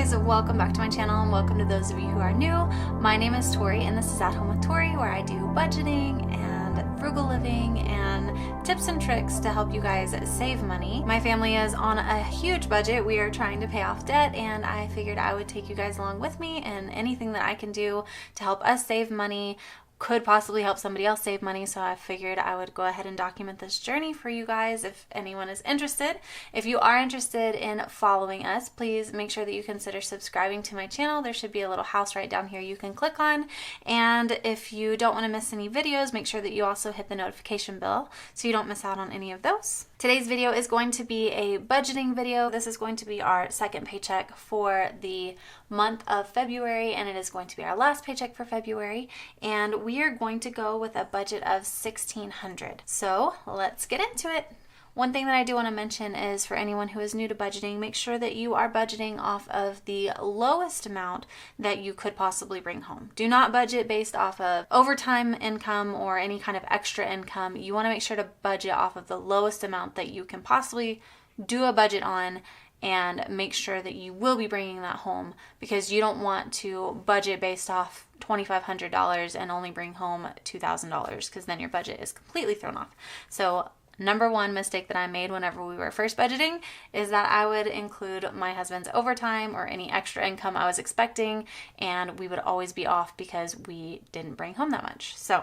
guys, welcome back to my channel and welcome to those of you who are new. My name is Tori and this is At Home with Tori, where I do budgeting and frugal living and tips and tricks to help you guys save money. My family is on a huge budget. We are trying to pay off debt and I figured I would take you guys along with me, and anything that I can do to help us save money could possibly help somebody else save money, so I figured I would go ahead and document this journey for you guys if anyone is interested. If you are interested in following us, please make sure that you consider subscribing to my channel. There should be a little house right down here you can click on, and if you don't want to miss any videos, make sure that you also hit the notification bell so you don't miss out on any of those. Today's video is going to be a budgeting video. This is going to be our second paycheck for the month of February, and it is going to be our last paycheck for February, and we are going to go with a budget of $1,600. So let's get into it. One thing that I do want to mention is, for anyone who is new to budgeting, make sure that you are budgeting off of the lowest amount that you could possibly bring home. Do not budget based off of overtime income or any kind of extra income. You want to make sure to budget off of the lowest amount that you can possibly do a budget on, and make sure that you will be bringing that home, because you don't want to budget based off $2,500 and only bring home $2,000, because then your budget is completely thrown off. So number one mistake that I made whenever we were first budgeting is that I would include my husband's overtime or any extra income I was expecting, and we would always be off because we didn't bring home that much. So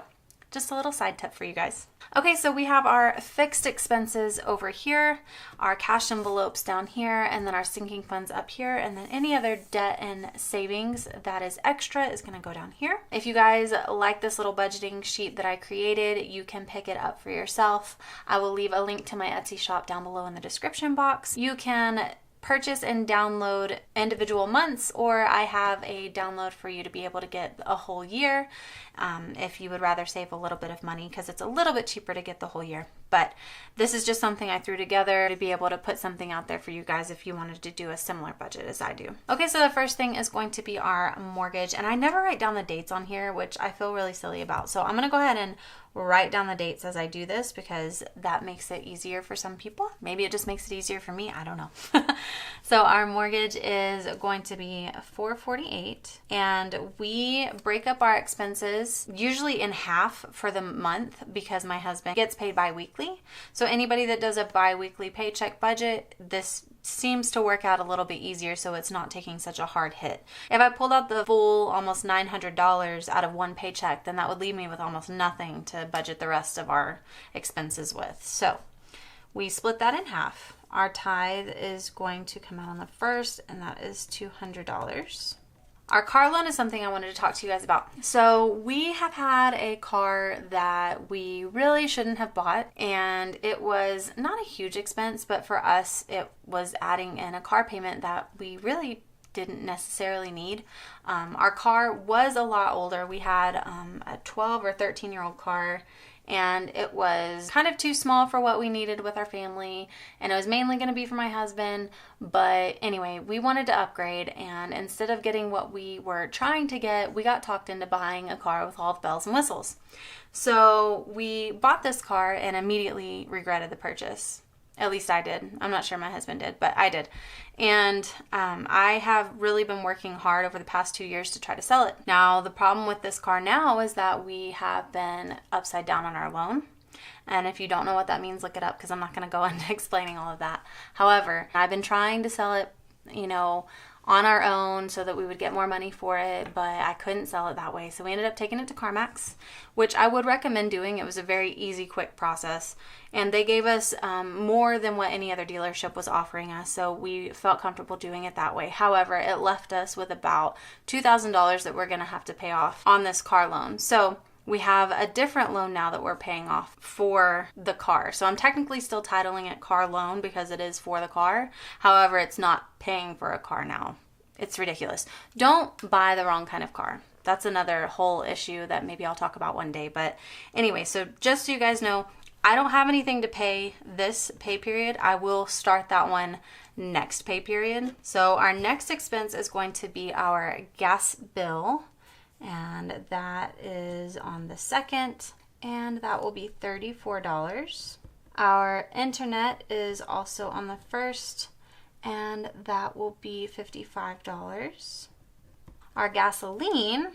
just a little side tip for you guys. Okay, so we have our fixed expenses over here, our cash envelopes down here, and then our sinking funds up here, and then any other debt and savings that is extra is going to go down here. If you guys like this little budgeting sheet that I created, you can pick it up for yourself. I will leave a link to my Etsy shop down below in the description box. You can purchase and download individual months, or I have a download for you to be able to get a whole year if you would rather save a little bit of money, because it's a little bit cheaper to get the whole year. But this is just something I threw together to be able to put something out there for you guys if you wanted to do a similar budget as I do. Okay, so the first thing is going to be our mortgage, and I never write down the dates on here, which I feel really silly about. So I'm going to go ahead and write down the dates as I do this, because that makes it easier for some people. Maybe it just makes it easier for me. I don't know. So our mortgage is going to be $448, and we break up our expenses usually in half for the month, because my husband gets paid bi-weekly. So anybody that does a bi-weekly paycheck budget, this seems to work out a little bit easier, so it's not taking such a hard hit. If I pulled out the full almost $900 out of one paycheck, then that would leave me with almost nothing to budget the rest of our expenses with. So we split that in half. Our tithe is going to come out on the first, and that is $200. Our car loan is something I wanted to talk to you guys about. So we have had a car that we really shouldn't have bought, and it was not a huge expense, but for us it was adding in a car payment that we really didn't necessarily need. Our car was a lot older. We had a 12 or 13-year-old car, and it was kind of too small for what we needed with our family, and it was mainly going to be for my husband. But anyway, we wanted to upgrade, and instead of getting what we were trying to get, we got talked into buying a car with all the bells and whistles. So we bought this car and immediately regretted the purchase. At least I did. I'm not sure my husband did, but I did. And I have really been working hard over the past 2 years to try to sell it. Now, the problem with this car now is that we have been upside down on our loan. And if you don't know what that means, look it up, because I'm not going to go into explaining all of that. However, I've been trying to sell it, on our own so that we would get more money for it, but I couldn't sell it that way. So we ended up taking it to CarMax, which I would recommend doing. It was a very easy, quick process, and they gave us more than what any other dealership was offering us, so we felt comfortable doing it that way. However, it left us with about $2,000 that we're going to have to pay off on this car loan. So we have a different loan now that we're paying off for the car. So I'm technically still titling it car loan because it is for the car. However, it's not paying for a car now. It's ridiculous. Don't buy the wrong kind of car. That's another whole issue that maybe I'll talk about one day. But anyway, so just so you guys know, I don't have anything to pay this pay period. I will start that one next pay period. So our next expense is going to be our gas bill, and that is on the 2nd, and that will be $34. Our internet is also on the 1st, and that will be $55. Our gasoline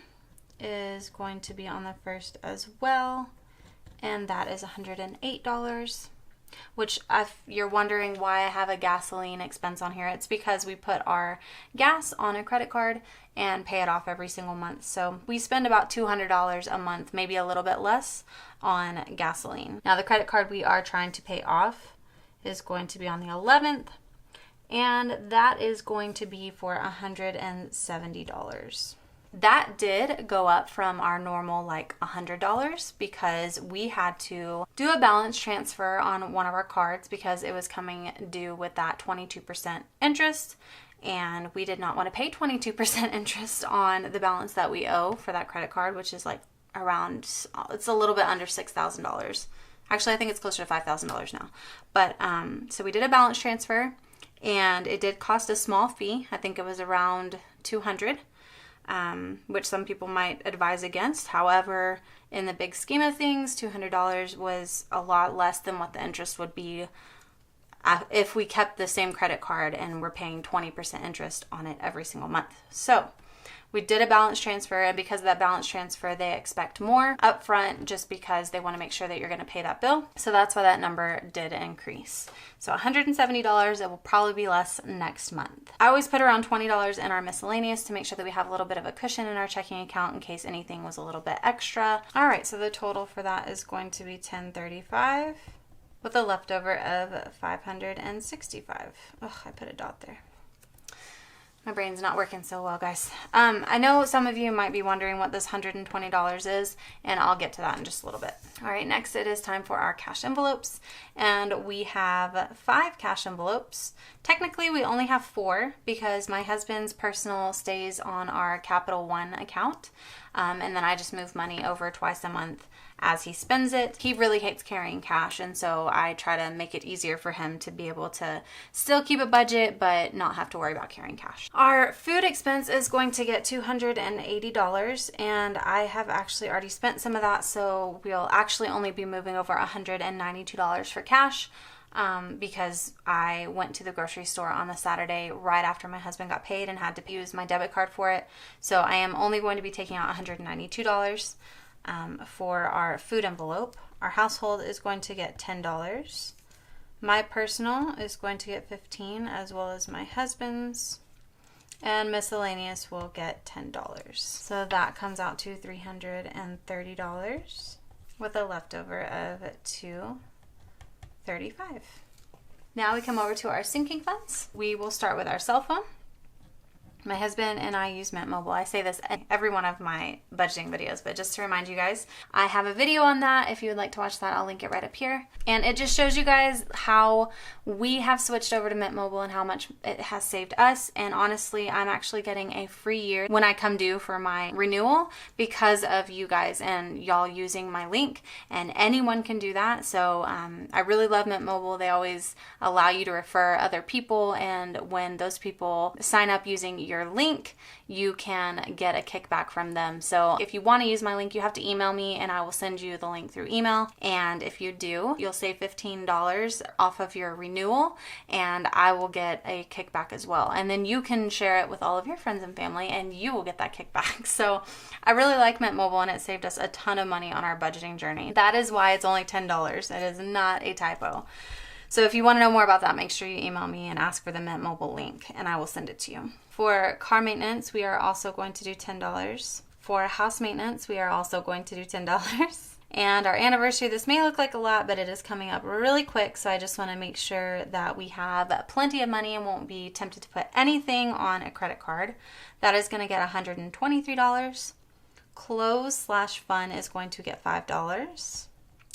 is going to be on the first as well, and that is $108. Which, if you're wondering why I have a gasoline expense on here, it's because we put our gas on a credit card and pay it off every single month. So we spend about $200 a month, maybe a little bit less, on gasoline. Now the credit card we are trying to pay off is going to be on the 11th, and that is going to be for $170. That did go up from our normal like $100 because we had to do a balance transfer on one of our cards because it was coming due with that 22% interest, and we did not want to pay 22% interest on the balance that we owe for that credit card, which is like around, it's a little bit under $6,000. Actually, I think it's closer to $5,000 now. But so we did a balance transfer, and it did cost a small fee. I think it was around $200. Which some people might advise against. However, in the big scheme of things, $200 was a lot less than what the interest would be if we kept the same credit card and we're paying 20% interest on it every single month. So we did a balance transfer, and because of that balance transfer, they expect more upfront just because they want to make sure that you're going to pay that bill. So that's why that number did increase. So $170, it will probably be less next month. I always put around $20 in our miscellaneous to make sure that we have a little bit of a cushion in our checking account in case anything was a little bit extra. All right, so the total for that is going to be $1,035 with a leftover of $565. Oh, I put a dot there. My brain's not working so well, guys. I know some of you might be wondering what this $120 is, and I'll get to that in just a little bit. All right, next it is time for our cash envelopes, and we have 5 cash envelopes. Technically, we only have 4 because my husband's personal stays on our Capital One account, and then I just move money over twice a month as he spends it. He really hates carrying cash, and so I try to make it easier for him to be able to still keep a budget but not have to worry about carrying cash. Our food expense is going to get $280, and I have actually already spent some of that, so we'll actually only be moving over $192 for cash. Because I went to the grocery store on the Saturday right after my husband got paid and had to use my debit card for it. So I am only going to be taking out $192 for our food envelope. Our household is going to get $10. My personal is going to get $15, as well as my husband's. And miscellaneous will get $10. So that comes out to $330 with a leftover of $235. Now we come over to our sinking funds. We will start with our cell phone. My husband and I use Mint Mobile. I say this in every one of my budgeting videos, but just to remind you guys, I have a video on that. If you would like to watch that, I'll link it right up here. And it just shows you guys how we have switched over to Mint Mobile and how much it has saved us. And honestly, I'm actually getting a free year when I come due for my renewal because of you guys and y'all using my link, and anyone can do that. So I really love Mint Mobile. They always allow you to refer other people, and when those people sign up using your link, you can get a kickback from them. So if you want to use my link, you have to email me and I will send you the link through email. And if you do, you'll save $15 off of your renewal, and I will get a kickback as well. And then you can share it with all of your friends and family and you will get that kickback. So I really like Mint Mobile, and it saved us a ton of money on our budgeting journey. That is why it's only $10. It is not a typo. So if you want to know more about that, make sure you email me and ask for the Mint Mobile link and I will send it to you. For car maintenance, we are also going to do $10. For house maintenance, we are also going to do $10. And our anniversary, this may look like a lot, but it is coming up really quick, so I just want to make sure that we have plenty of money and won't be tempted to put anything on a credit card. That is going to get $123. Clothes/fun is going to get $5.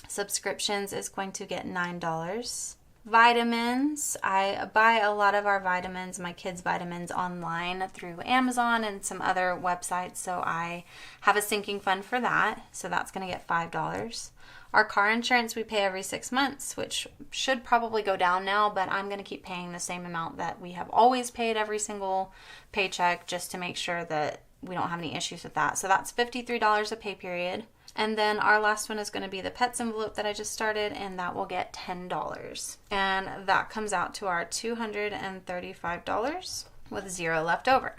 Subscriptions is going to get $9. Vitamins, I buy a lot of our vitamins, my kids' vitamins, online through Amazon and some other websites, so I have a sinking fund for that, so that's going to get $5. Our car insurance we pay every 6 months, which should probably go down now, but I'm going to keep paying the same amount that we have always paid every single paycheck just to make sure that we don't have any issues with that. So that's $53 a pay period. And then our last one is going to be the pets envelope that I just started, and that will get $10. And that comes out to our $235 with $0 left over.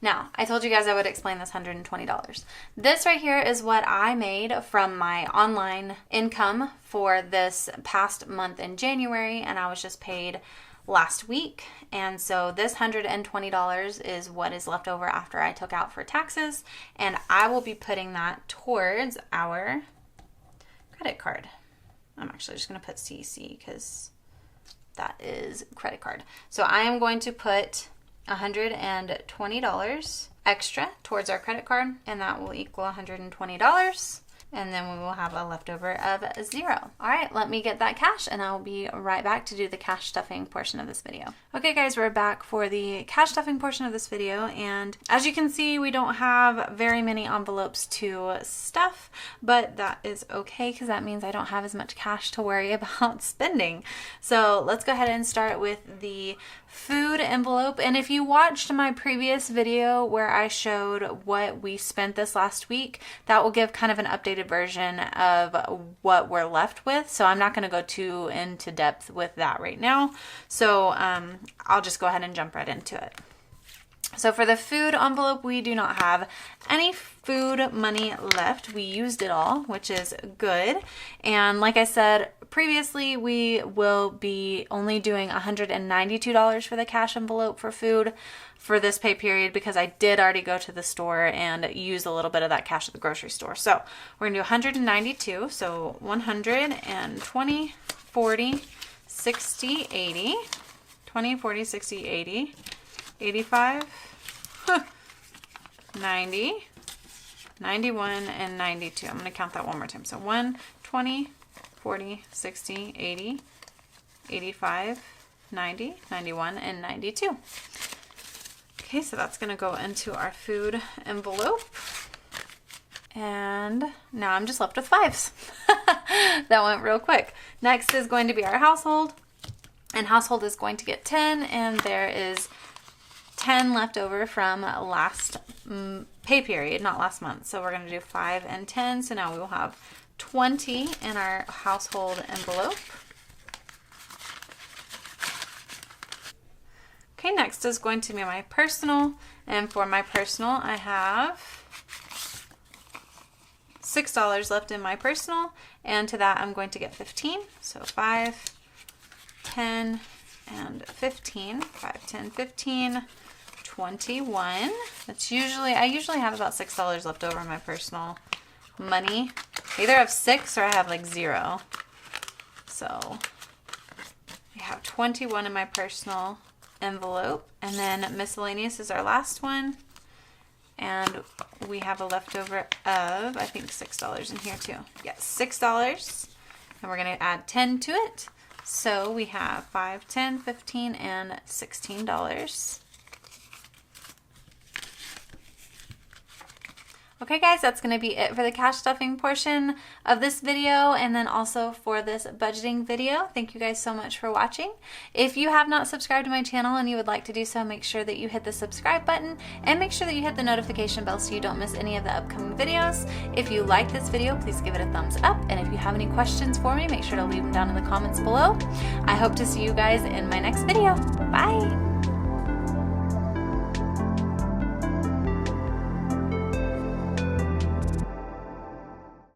Now, I told you guys I would explain this $120. This right here is what I made from my online income for this past month in January, and I was just paid last week. And so this $120 is what is left over after I took out for taxes, and I will be putting that towards our credit card. I'm actually just going to put CC because that is credit card. So I am going to put $120 extra towards our credit card, and that will equal $120. And then we will have a leftover of $0. All right, let me get that cash and I'll be right back to do the cash stuffing portion of this video. Okay guys, we're back for the cash stuffing portion of this video, and as you can see, we don't have very many envelopes to stuff, but that is okay because that means I don't have as much cash to worry about spending. So let's go ahead and start with the food envelope. And if you watched my previous video where I showed what we spent this last week, that will give kind of an updated version of what we're left with. So I'm not going to go too into depth with that right now. So I'll just go ahead and jump right into it. So for the food envelope, we do not have any food money left. We used it all, which is good. And like I said previously, we will be only doing $192 for the cash envelope for food for this pay period because I did already go to the store and use a little bit of that cash at the grocery store. So we're gonna do 192. So 120, 40, 60, 80, 20, 40, 60, 80, 85, 90, 91, and 92. I'm going to count that one more time. So 1, 20, 40, 60, 80, 85, 90, 91, and 92. Okay, so that's going to go into our food envelope. And now I'm just left with 5s. That went real quick. Next is going to be our household. And household is going to get 10, and there is 10 left over from last pay period, not last month. So we're going to do 5 and 10. So now we will have 20 in our household envelope. Okay, next is going to be my personal. And for my personal, I have $6 left in my personal. And to that, I'm going to get 15. So 5, 10, and 15. 5, 10, 15. 21. That's I usually have about $6 left over in my personal money. I either have 6 or I have like 0. So I have 21 in my personal envelope, and then miscellaneous is our last one, and we have a leftover of I think $6 in here too. Yes, $6, and we're going to add 10 to it. So we have 5, 10, 15, and $16. Okay guys, that's going to be it for the cash stuffing portion of this video, and then also for this budgeting video. Thank you guys so much for watching. If you have not subscribed to my channel and you would like to do so, make sure that you hit the subscribe button and make sure that you hit the notification bell so you don't miss any of the upcoming videos. If you like this video, please give it a thumbs up, and if you have any questions for me, make sure to leave them down in the comments below. I hope to see you guys in my next video. Bye!